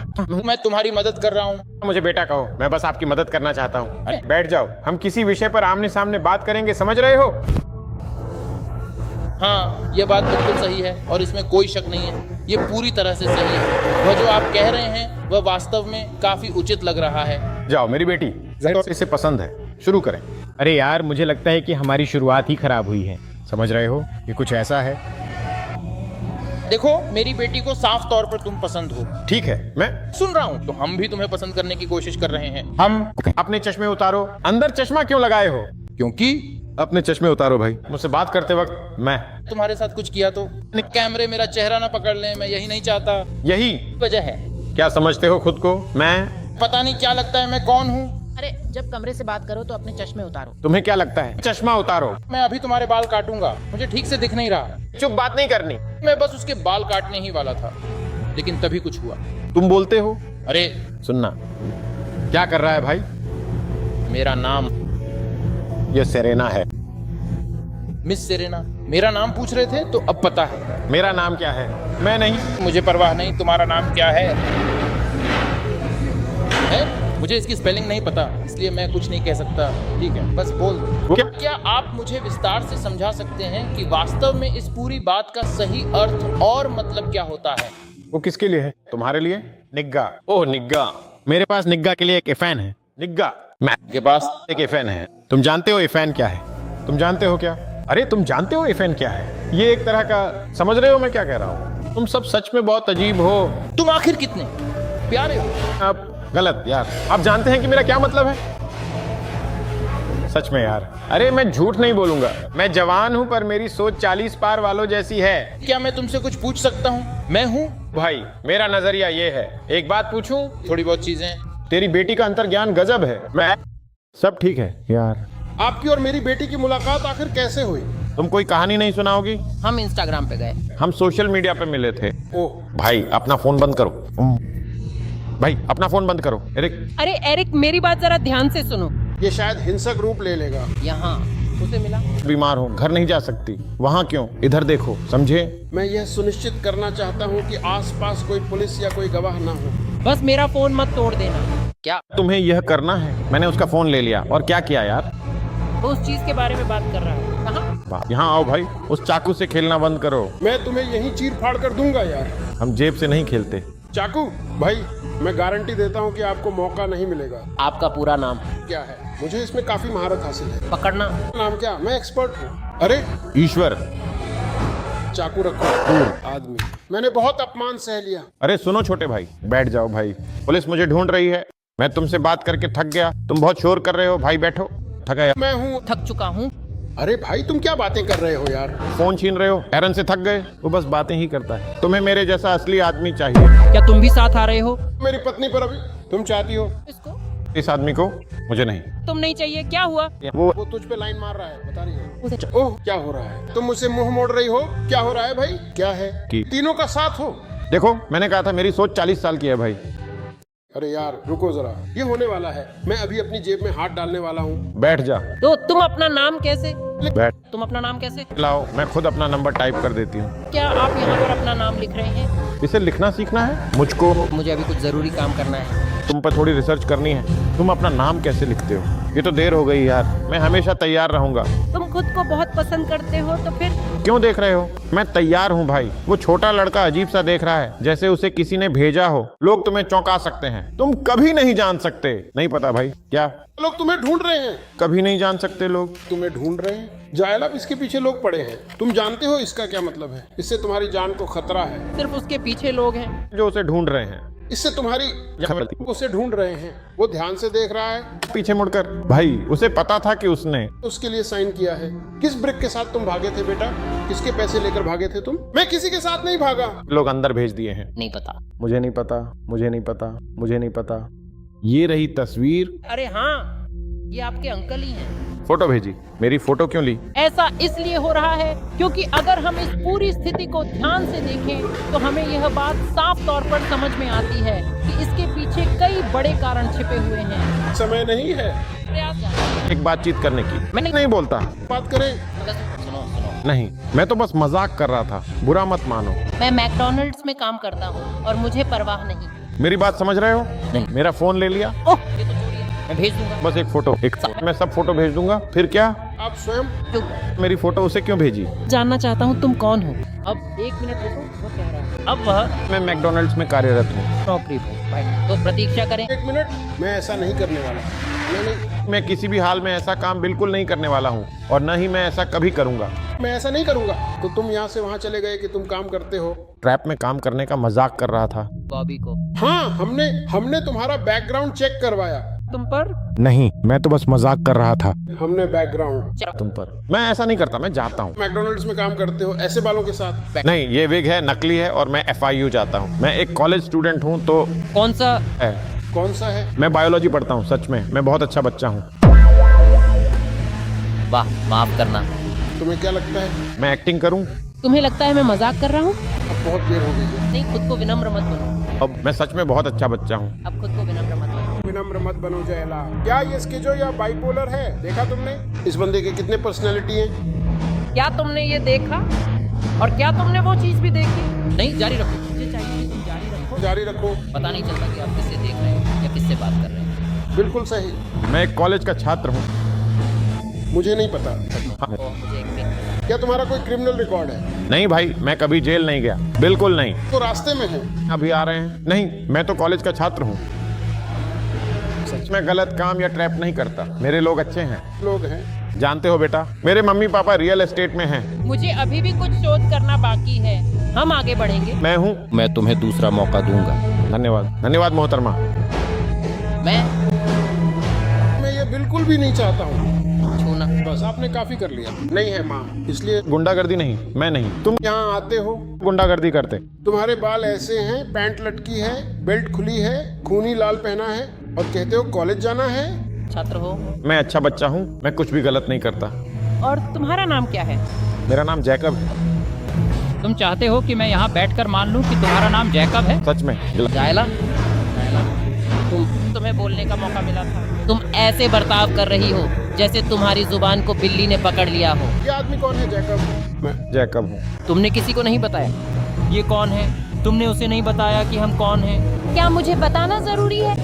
मैं तुम्हारी मदद कर रहा हूँ। मुझे बेटा कहो, मैं बस आपकी मदद करना चाहता हूँ। अरे। बैठ जाओ, हम किसी विषय पर आमने सामने बात करेंगे, समझ रहे हो? हाँ ये बात बिल्कुल सही है और इसमें कोई शक नहीं है। ये पूरी तरह से सही है। वह जो आप कह रहे हैं वह वास्तव में काफी उचित लग रहा है। जाओ मेरी बेटी, जाहिर से इसे पसंद है, शुरू करें। अरे यार मुझे लगता है कि हमारी शुरुआत ही खराब हुई है, समझ रहे हो? ये कुछ ऐसा है। देखो मेरी बेटी को साफ तौर पर तुम पसंद हो। ठीक है, मैं सुन रहा हूँ। तो हम भी तुम्हें पसंद करने की कोशिश कर रहे हैं। हम अपने चश्मे उतारो। अंदर चश्मा क्यों लगाए हो? क्योंकि अपने चश्मे उतारो भाई। मुझसे बात करते वक्त मैं तुम्हारे साथ कुछ किया तो कैमरे मेरा चेहरा ना पकड़ ले। मैं यही नहीं चाहता। यही वजह है। क्या समझते हो खुद को? मैं पता नहीं क्या लगता है मैं कौन हूँ। अरे जब कमरे से बात करो तो अपने चश्मे उतारो। तुम्हें क्या लगता है? चश्मा उतारो। मैं अभी तुम्हारे बाल काटूंगा। मुझे ठीक से दिख नहीं रहा। चुप, बात नहीं करनी। मैं बस उसके बाल काटने ही वाला था, लेकिन तभी कुछ हुआ। तुम बोलते हो? अरे सुनना, क्या कर रहा है भाई? मेरा नाम ये सेरेना है। Miss Serena. मेरा नाम पूछ रहे थे तो अब पता है। मेरा नाम क्या है? मैं नहीं। मुझे परवाह नहीं तुम्हारा नाम क्या है। मुझे इसकी स्पेलिंग नहीं पता, इसलिए मैं कुछ नहीं कह सकता। ठीक है, बस बोल दो। क्या आप मुझे विस्तार से समझा सकते हैं कि वास्तव में इस पूरी बात का सही अर्थ और मतलब क्या होता है? वो किसके लिए है? तुम्हारे लिए? निग्गा। ओह निग्गा। मेरे पास निग्गा के लिए एक एफएन है। निग्गा मैं के पास एक एफएन है। तुम जानते हो एफएन क्या है? तुम जानते हो क्या? अरे तुम जानते हो एफएन क्या है? ये एक तरह का, समझ रहे हो मैं क्या कह रहा हूँ? तुम सब सच में बहुत अजीब हो। तुम आखिर कितने प्यारे हो। आप गलत यार। आप जानते हैं कि मेरा क्या मतलब है? सच में यार। अरे मैं झूठ नहीं बोलूंगा। मैं जवान हूँ पर मेरी सोच 40 पार वालों जैसी है। क्या मैं तुमसे कुछ पूछ सकता हूँ? मैं हूँ भाई, मेरा नजरिया ये है। एक बात पूछूं? थोड़ी बहुत चीजें। तेरी बेटी का अंतर्ज्ञान गजब है। मैं सब ठीक है यार। आपकी और मेरी बेटी की मुलाकात आखिर कैसे हुई? तुम कोई कहानी नहीं सुनाओगी? हम इंस्टाग्राम पे गए। हम सोशल मीडिया पे मिले थे। ओह भाई अपना फोन बंद करो। भाई अपना फोन बंद करो। एरिक, अरे एरिक मेरी बात जरा ध्यान से सुनो। ये शायद हिंसक रूप ले लेगा। यहाँ उसे मिला। बीमार हो, घर नहीं जा सकती। वहाँ क्यों? इधर देखो, समझे? मैं यह सुनिश्चित करना चाहता हूँ कि आसपास कोई पुलिस या कोई गवाह ना हो। बस मेरा फोन मत तोड़ देना। क्या? तुम्हें यह करना है? मैंने उसका फोन ले लिया और क्या किया यार? वो उस चीज के बारे में बात कर रहा है। कहाँ? यहाँ आओ भाई, उस चाकू से खेलना बंद करो। मैं तुम्हें यहीं चीर फाड़ कर दूंगा यार। हम जेब से नहीं खेलते। चाकू भाई, मैं गारंटी देता हूँ कि आपको मौका नहीं मिलेगा। आपका पूरा नाम क्या है? मुझे इसमें काफी महारत हासिल है। पकड़ना। नाम क्या? मैं एक्सपर्ट हूँ। अरे ईश्वर। चाकू रखो। आदमी, मैंने बहुत अपमान सह लिया। अरे सुनो छोटे भाई, बैठ जाओ भाई। पुलिस मुझे ढूंढ रही है। मैं तुमसे बात करके थक गया। तुम बहुत शोर कर रहे हो। भाई बैठो। थका यार। मैं हूँ। थक चुका हूँ। अरे भाई तुम क्या बातें कर रहे हो यार? फोन छीन रहे हो। एरन से थक गए? वो बस बातें ही करता है। तुम्हें मेरे जैसा असली आदमी चाहिए। क्या तुम भी साथ आ रहे हो? मेरी पत्नी पर अभी तुम चाहती हो? इसको? इस आदमी को? मुझे नहीं। तुम नहीं चाहिए? क्या हुआ? वो तुझ पे लाइन मार रहा है, बता रही है। ओह क्या हो रहा है? तुम मुझसे मुंह मोड़ रही हो? क्या हो रहा है भाई? क्या है? कि तीनों का साथ हो। देखो, मैंने कहा था मेरी सोच 40 साल की है भाई। अरे यार रुको जरा, ये होने वाला है। मैं अभी अपनी जेब में हाथ डालने वाला हूँ। बैठ जा। तो तुम अपना नाम कैसे बैठ। तुम अपना नाम कैसे लाओ, मैं खुद अपना नंबर टाइप कर देती हूँ। क्या आप यहाँ पर अपना नाम लिख रहे हैं? इसे लिखना सीखना है मुझको। मुझे अभी कुछ जरूरी काम करना है। तुम पर थोड़ी रिसर्च करनी है। तुम अपना नाम कैसे लिखते हो? ये तो देर हो गई यार। मैं हमेशा तैयार रहूंगा। तुम खुद को बहुत पसंद करते हो तो फिर क्यों देख रहे हो? मैं तैयार हूँ भाई। वो छोटा लड़का अजीब सा देख रहा है, जैसे उसे किसी ने भेजा हो। लोग तुम्हें चौंका सकते हैं, तुम कभी नहीं जान सकते। नहीं पता भाई क्या? लोग तुम्हें ढूंढ रहे हैं। कभी नहीं जान सकते लोग। तुम्हें ढूंढ रहे हैं? जायल, अब इसके पीछे लोग पड़े हैं। तुम जानते हो इसका क्या मतलब है? इससे तुम्हारी जान को खतरा है। सिर्फ उसके पीछे लोग हैं जो उसे ढूंढ रहे हैं। इससे तुम्हारी उसे ढूंढ रहे हैं। वो ध्यान से देख रहा है पीछे मुड़कर। भाई उसे पता था कि उसने उसके लिए साइन किया है। किस ब्रिक के साथ तुम भागे थे बेटा? किसके पैसे लेकर भागे थे तुम? मैं किसी के साथ नहीं भागा। लोग अंदर भेज दिए हैं। नहीं पता। मुझे नहीं पता, मुझे नहीं पता, मुझे नहीं पता। ये रही तस्वीर। अरे हाँ, ये आपके अंकल ही हैं। फोटो भेजी। मेरी फोटो क्यों ली? ऐसा इसलिए हो रहा है क्योंकि अगर हम इस पूरी स्थिति को ध्यान से देखें तो हमें यह बात साफ तौर पर समझ में आती है कि इसके पीछे कई बड़े कारण छिपे हुए हैं। समय नहीं है प्रयास जारी। एक बातचीत करने की। मैं नहीं बोलता। बात करें। सुनो सुनो, नहीं, मैं तो बस मजाक कर रहा था, बुरा मत मानो। मैं मैकडॉनल्ड्स में काम करता हूँ और मुझे परवाह नहीं। मेरी बात समझ रहे हो? नहीं। मेरा फोन ले लिया। ओह, ये तो चोरी है। मैं भेज दूंगा। बस एक फोटो। मैं सब फोटो भेज दूंगा। फिर क्या? आप स्वयं क्यों? मेरी फोटो उसे क्यों भेजी? जानना चाहता हूँ तुम कौन हो। अब 1 मिनट रुको, वो कह रहा है। अब वह मैं मैकडोनल्ड्स में कार्यरत हूँ। नौकरी पर। बाय। तो प्रतीक्षा करें। 1 मिनट, मैं ऐसा नहीं करने वाला। नहीं, मैं किसी भी हाल में ऐसा काम बिल्कुल नहीं करने वाला हूँ और न ही मैं ऐसा कभी करूँगा। मैं ऐसा नहीं करूंगा। तो तुम यहाँ से वहाँ चले गए कि तुम काम करते हो। ट्रैप में काम करने का मजाक कर रहा था। बॉबी को। हाँ, हमने तुम्हारा बैकग्राउंड चेक करवाया। तुम पर? नहीं, मैं तो बस मजाक कर रहा था। हमने बैकग्राउंड। तुम पर? मैं ऐसा नहीं करता, मैं जाता हूँ। मैकडोनल्ड्स में काम करते हो ऐसे बालों के साथ? नहीं, ये विग है, नकली है और मैं FIU जाता हूँ। मैं एक कॉलेज स्टूडेंट हूँ। तो कौन सा? है। कौन सा है? मैं बायोलॉजी पढ़ता हूँ। सच में मैं बहुत अच्छा बच्चा हूँ। वाह, माफ करना। तुम्हें क्या लगता है? मैं एक्टिंग करूँ? तुम्हें लगता है मैं मजाक कर रहा हूँ? अब बहुत देर हो गई है। नहीं, खुद को विनम्र मत बनो। अब मैं सच में बहुत अच्छा बच्चा हूँ। अब खुद को विनम्र मत बनो। विनम्र मत बनो जयला। क्या ये स्किजो या बाइपोलर है? देखा तुमने इस बंदे के कितने पर्सनैलिटी हैं? क्या तुमने ये देखा? और क्या तुमने वो चीज भी देखी? नहीं, जारी रखो। मुझे चाहिए कि तुम जारी रखो। जारी रखो। पता नहीं चलता कि आप किससे देख रहे हैं या किससे बात कर रहे हैं। बिल्कुल सही। मैं एक कॉलेज का छात्र हूँ। मुझे नहीं पता। मुझे एक मिनट। क्या तुम्हारा कोई क्रिमिनल रिकॉर्ड है? नहीं भाई, मैं कभी जेल नहीं गया, बिल्कुल नहीं। तो रास्ते में है। अभी आ रहे हैं। नहीं, मैं तो कॉलेज का छात्र हूँ। सच में गलत काम या ट्रैप नहीं करता। मेरे लोग अच्छे हैं। लोग हैं। जानते हो बेटा, मेरे मम्मी पापा रियल एस्टेट में हैं। मुझे अभी भी कुछ शोध करना बाकी है। हम आगे बढ़ेंगे। मैं हूँ। मैं तुम्हें दूसरा मौका दूंगा। धन्यवाद, धन्यवाद मोहतरमा। मैं मैं ये बिल्कुल भी नहीं चाहता हूँ। छूना। बस आपने काफी कर लिया। नहीं है माँ, इसलिए गुंडागर्दी नहीं, मैं नहीं। तुम यहाँ आते हो। गुंडागर्दी करते। तुम्हारे बाल ऐसे हैं, पैंट लटकी है, बेल्ट खुली है, खूनी लाल पहना है और कहते हो कॉलेज जाना है। छात्र हो? मैं अच्छा बच्चा हूँ, मैं कुछ भी गलत नहीं करता। और तुम्हारा नाम क्या है? मेरा नाम जैकब है। तुम चाहते हो कि मैं यहाँ बैठकर मान लूँ कि तुम्हारा नाम जैकब है? सच में। जायला, तुम्हें बोलने का मौका मिला था। तुम ऐसे बर्ताव कर रही हो जैसे तुम्हारी जुबान को बिल्ली ने पकड़ लिया हो। ये आदमी कौन है? जैकब। मैं जैकब हूँ। तुमने किसी को नहीं बताया? ये कौन है? तुमने उसे नहीं बताया कि हम कौन हैं? क्या मुझे बताना जरूरी है?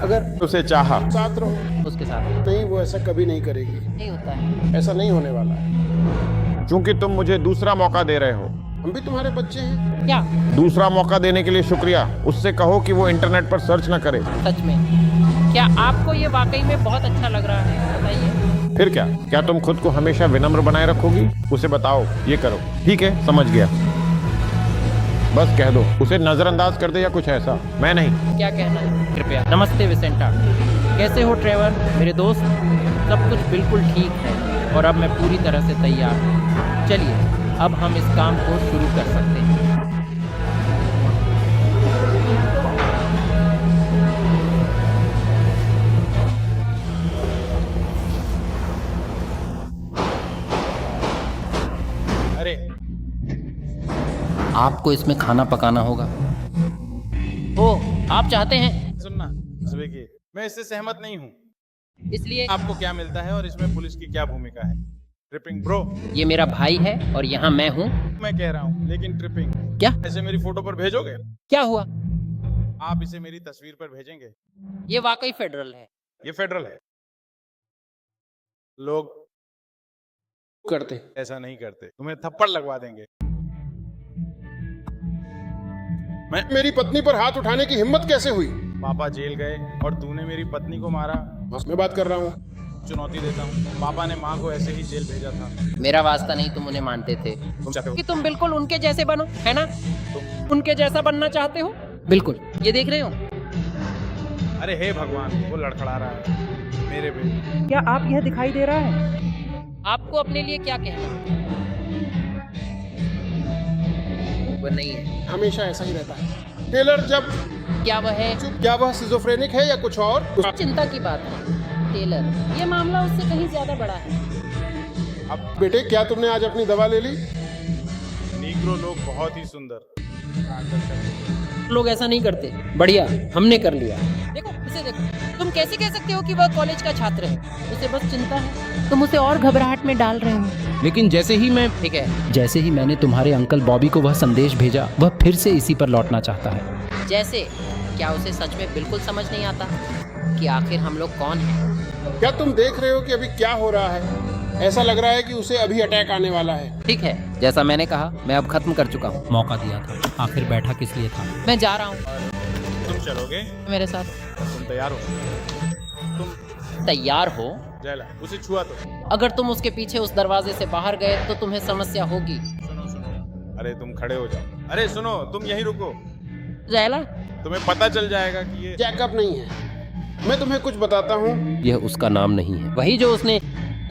अगर उसे चाहा। साथ रहो। उसके साथ नहीं, वो ऐसा कभी नहीं करेगी। नहीं होता है। ऐसा नहीं होने वाला है। क्योंकि तुम मुझे दूसरा मौका दे रहे हो। हम भी तुम्हारे बच्चे हैं। क्या? दूसरा मौका देने के लिए शुक्रिया। उससे कहो कि वो इंटरनेट पर सर्च ना करे। सच में? क्या आपको ये वाकई में बहुत अच्छा लग रहा है? बताइए। फिर क्या तुम खुद को हमेशा विनम्र बनाए रखोगी? उसे बताओ, ये करो। ठीक है, समझ गया। बस कह दो, उसे नजरअंदाज कर दे या कुछ ऐसा। मैं नहीं। क्या कहना है? कृपया। नमस्ते विसेंटा। कैसे हो ट्रेवर, मेरे दोस्त? सब कुछ बिल्कुल ठीक है और अब मैं पूरी तरह से तैयार हूँ। चलिए, अब हम इस काम को शुरू कर सकते हैं। अरे आपको इसमें खाना पकाना होगा। ओ, आप चाहते हैं? सुनना स्विगी, मैं इससे सहमत नहीं हूँ। इसलिए आपको क्या मिलता है और इसमें पुलिस की क्या भूमिका है? ट्रिपिंग ब्रो, ये मेरा भाई है और यहाँ मैं हूँ। मैं कह रहा हूँ, लेकिन ट्रिपिंग क्या? ऐसे मेरी फोटो पर भेजोगे? क्या हुआ? आप इसे मेरी तस्वीर पर भेजेंगे? ये वाकई फेडरल है। ये फेडरल है। लोग करते ऐसा नहीं करते, तुम्हें थप्पड़ लगवा देंगे। मेरी पत्नी पर हाथ उठाने की हिम्मत कैसे हुई? पापा जेल गए और तूने मेरी पत्नी को मारा। मैं बात कर रहा हूँ। चुनौती देता हूँ, पापा ने माँ को ऐसे ही जेल भेजा था। मेरा वास्ता नहीं, तुम उन्हें मानते थे तुम चाहते हो कि तुम बिल्कुल उनके जैसे बनो, है ना? तुम उनके जैसा बनना चाहते हो? बिल्कुल, ये देख रहे हो? अरे हे भगवान, वो लड़खड़ा रहा है मेरे पे। क्या आप यह दिखाई दे रहा है? आपको अपने लिए क्या कहना? वो नहीं है, हमेशा ऐसा ही रहता है। टेलर जब क्या वह है? क्या वह सिजोफ्रेनिक है या कुछ और? चिंता की बात है टेलर, ये मामला उससे कहीं ज्यादा बड़ा है। अब बेटे, क्या तुमने आज अपनी दवा ले ली? नीग्रो लोग बहुत ही सुंदर। लोग ऐसा नहीं करते। बढ़िया, हमने कर लिया। देखो इसे देखो, तुम कैसे कह सकते हो कि वह कॉलेज का छात्र है? उसे बस चिंता है, तुम उसे और घबराहट में डाल रहे हो। लेकिन जैसे ही मैं ठीक है, जैसे ही मैंने तुम्हारे अंकल बॉबी को वह संदेश भेजा, वह फिर से इसी पर लौटना चाहता है। जैसे क्या उसे सच में बिल्कुल समझ नहीं आता कि आखिर हम लोग कौन हैं? क्या तुम देख रहे हो कि अभी क्या हो रहा है? ऐसा लग रहा है कि उसे अभी अटैक आने वाला है। ठीक है, जैसा मैंने कहा, मैं अब खत्म कर चुका हूँ। मौका दिया था, आखिर बैठा किस लिए था? मैं जा रहा हूँ। तुम चलोगे मेरे साथ? तुम तैयार हो? तुम तैयार हो? जयला, उसे छुआ तो। अगर तुम उसके पीछे उस दरवाजे से बाहर गए तो तुम्हें समस्या होगी। सुनो सुनो, अरे तुम खड़े हो जाओ। अरे सुनो, तुम यहीं रुको। जयला, तुम्हें पता चल जाएगा कि ये जैकब नहीं है। मैं तुम्हें कुछ बताता हूँ। यह उसका नाम नहीं है, वही जो उसने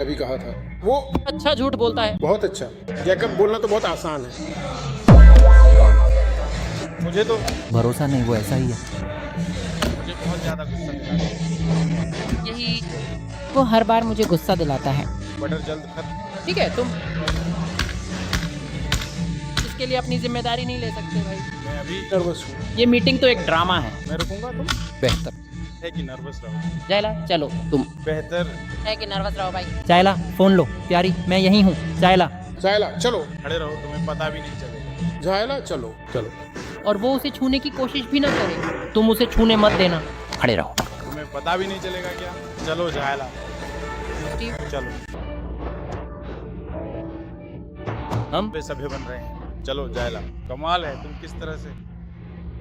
अभी कहा था। वो अच्छा झूठ बोलता है। बहुत अच्छा। जैकब बोलना तो बहुत आसान है। मुझे तो भरोसा नहीं, वो ऐसा ही है। मुझे बहुत ज्यादा गुस्सा दिलाता है। यही वो हर बार मुझे गुस्सा दिलाता है। बटर जल्द खत्म। ठीक है, तुम इसके लिए अपनी जिम्मेदारी नहीं ले सकते भाई। मैं अभी नर्वस हूँ। ये मीटिंग तो एक ड्रामा है। मैं रुकूंगा, तुम बेहतर है कि नर्वस रहो? जायला चलो, तुम बेहतर है कि नर्वस रहो भाई। जायला फोन लो, प्यारी मैं यहीं हूँ। जायला जायला चलो। खड़े रहो, तुम्हें पता भी नहीं चलेगा। जायला चलो चलो। और वो उसे छूने की कोशिश भी ना करे। तुम उसे छूने मत देना, खड़े रहो। तुम्हें पता भी नहीं चलेगा क्या? चलो जायला, चलो। हम पे सभ्य बन रहे हैं। चलो जायला, कमाल है, तुम किस तरह से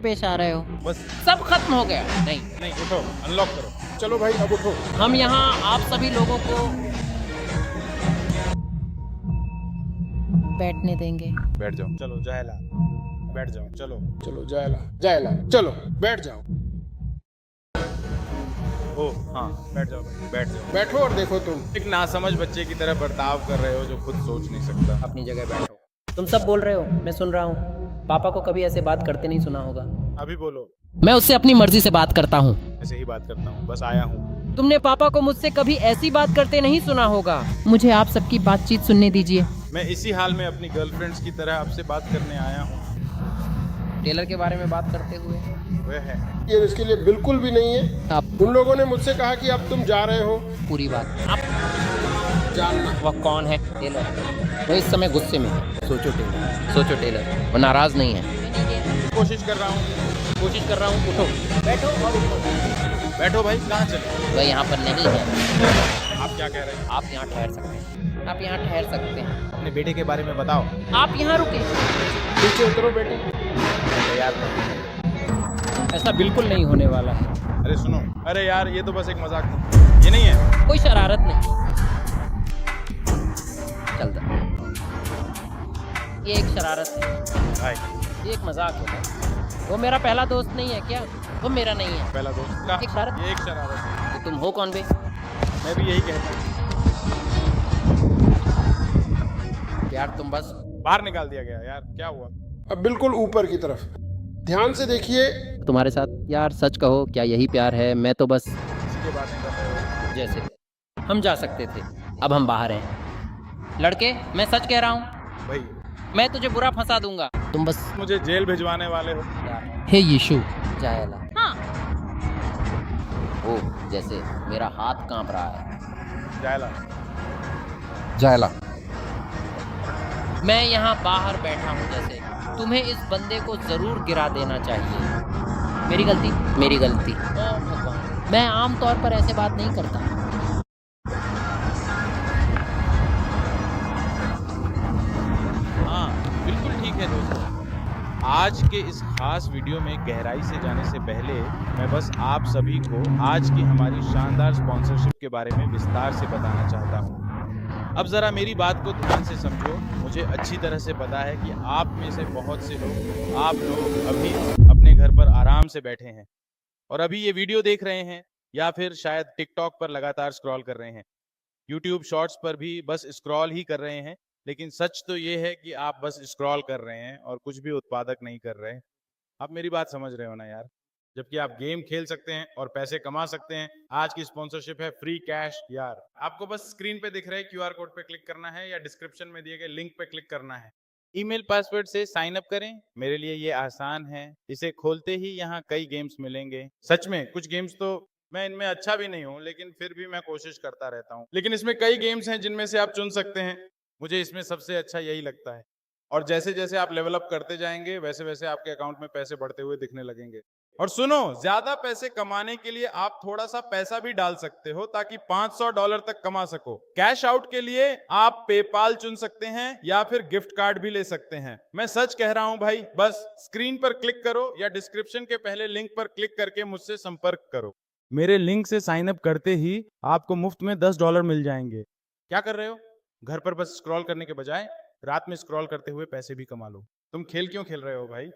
पेश आ रहे हो। बस सब खत्म हो गया। नहीं, नहीं, उठो, अनलॉक करो। चलो भाई, अब उठो। हम यहाँ आप सभी लोगों को बैठने देंगे। बैठ जाओ। चलो जायला, बैठ जाओ। चलो चलो जायला, जायला चलो, बैठ जाओ। ओ हाँ, बैठ जाओ, बैठ जाओ। बैठो और देखो तुम एक नासमझ बच्चे की तरह बर्ताव कर रहे हो जो खुद सोच नहीं सकता। अपनी जगह बैठो। तुम सब बोल रहे हो, मैं सुन रहा हूँ। पापा को कभी ऐसे बात करते नहीं सुना होगा। अभी बोलो। मैं उससे अपनी मर्जी से बात करता हूँ। ऐसे ही बात करता हूँ, बस आया हूँ। तुमने पापा को मुझसे कभी ऐसी बात करते नहीं सुना होगा। मुझे आप सबकी बातचीत सुनने दीजिए। मैं इसी हाल में अपनी गर्लफ्रेंड्स की तरह आपसे बात करने आया हूँ। टेलर के बारे में बात करते हुए। वह है ये इसके लिए बिल्कुल भी नहीं है। आप उन लोगों ने मुझसे कहा कि अब तुम जा रहे हो। पूरी बात आप जानना। वह कौन है? टेलर। वो इस समय गुस्से में है। सोचो टेलर, सोचो टेलर, वो नाराज नहीं है। कोशिश कर रहा हूँ, कोशिश कर रहा हूँ। उठो, बैठो और उठो। बैठो भाई, कहाँ चले? वह यहाँ पर नहीं है। आप क्या कह रहे हैं? आप यहाँ ठहर सकते हैं। आप यहाँ ठहर सकते हैं। अपने बेटे के बारे में बताओ। आप यहाँ रुके। नीचे उतरो बेटी। तैयार नहीं। ऐसा बिल्कुल नहीं होने वाला है। अरे सुनो, अरे यार, ये तो बस एक मजाक था, ये नहीं है। कोई शरारत नहीं। चलता, ये एक शरारत है भाई, ये एक मजाक है। वो मेरा पहला दोस्त नहीं है क्या? वो मेरा नहीं है। पहला दोस्त का एक शरारत। ये एक शरारत है। तो तुम हो कौन बे? मैं भी यही कहता हूँ। यार तुम बस बाहर निकाल दिया गया यार, क्या हुआ? अब बिल्कुल ऊपर की तरफ ध्यान से देखिए। तुम्हारे साथ यार सच कहो, क्या यही प्यार है? मैं तो बस किसी के बात नहीं कर रहे हो। जैसे हम जा सकते थे, अब हम बाहर हैं। लड़के, मैं सच कह रहा हूँ, भाई मैं तुझे बुरा फंसा दूंगा। तुम बस मुझे जेल भिजवाने वाले हो। हे यीशु जायला। हाँ। ओ जैसे मेरा हाथ कांप रहा है। जायला, जायला। मैं यहाँ बाहर बैठा हूँ जैसे तुम्हें इस बंदे को जरूर गिरा देना चाहिए। मेरी गलती, मेरी गलती। ओ भगवान, मैं आमतौर पर ऐसे बात नहीं करता। हाँ बिल्कुल ठीक है दोस्तों। आज के इस खास वीडियो में गहराई से जाने से पहले मैं बस आप सभी को आज की हमारी शानदार स्पॉन्सरशिप के बारे में विस्तार से बताना चाहता हूँ। अब ज़रा मेरी बात को ध्यान से समझो। मुझे अच्छी तरह से पता है कि आप में से बहुत से लोग, आप लोग अभी अपने घर पर आराम से बैठे हैं और अभी ये वीडियो देख रहे हैं या फिर शायद टिकटॉक पर लगातार स्क्रॉल कर रहे हैं, यूट्यूब शॉर्ट्स पर भी बस स्क्रॉल ही कर रहे हैं। लेकिन सच तो ये है कि आप बस स्क्रॉल कर रहे हैं और कुछ भी उत्पादक नहीं कर रहे हैं। आप मेरी बात समझ रहे हो ना यार? जबकि आप गेम खेल सकते हैं और पैसे कमा सकते हैं। आज की स्पॉन्सरशिप है फ्री कैश यार। आपको बस स्क्रीन पे दिख रहे क्यूआर कोड पे क्लिक करना है या डिस्क्रिप्शन में दिए गए लिंक पे क्लिक करना है। ईमेल पासवर्ड से साइन अप करें। मेरे लिए ये आसान है। इसे खोलते ही यहाँ कई गेम्स मिलेंगे। सच में कुछ गेम्स तो मैं इनमें अच्छा भी नहीं हूँ, लेकिन फिर भी मैं कोशिश करता रहता हूँ। लेकिन इसमें कई गेम्स हैं जिनमें से आप चुन सकते हैं। मुझे इसमें सबसे अच्छा यही लगता है। और जैसे जैसे आप लेवल अप करते जाएंगे वैसे वैसे आपके अकाउंट में पैसे बढ़ते हुए दिखने लगेंगे। और सुनो, ज्यादा पैसे कमाने के लिए आप थोड़ा सा पैसा भी डाल सकते हो ताकि $500 तक कमा सको। कैश आउट के लिए आप पेपाल चुन सकते हैं या फिर गिफ्ट कार्ड भी ले सकते हैं। मैं सच कह रहा हूं भाई, बस स्क्रीन पर क्लिक करो या डिस्क्रिप्शन के पहले लिंक पर क्लिक करके मुझसे संपर्क करो। मेरे लिंक से साइन अप करते ही आपको मुफ्त में $10 मिल जाएंगे। क्या कर रहे हो? घर पर बस स्क्रॉल करने के बजाय रात में स्क्रॉल करते हुए पैसे भी कमा लो। तुम खेल क्यों खेल रहे हो भाई?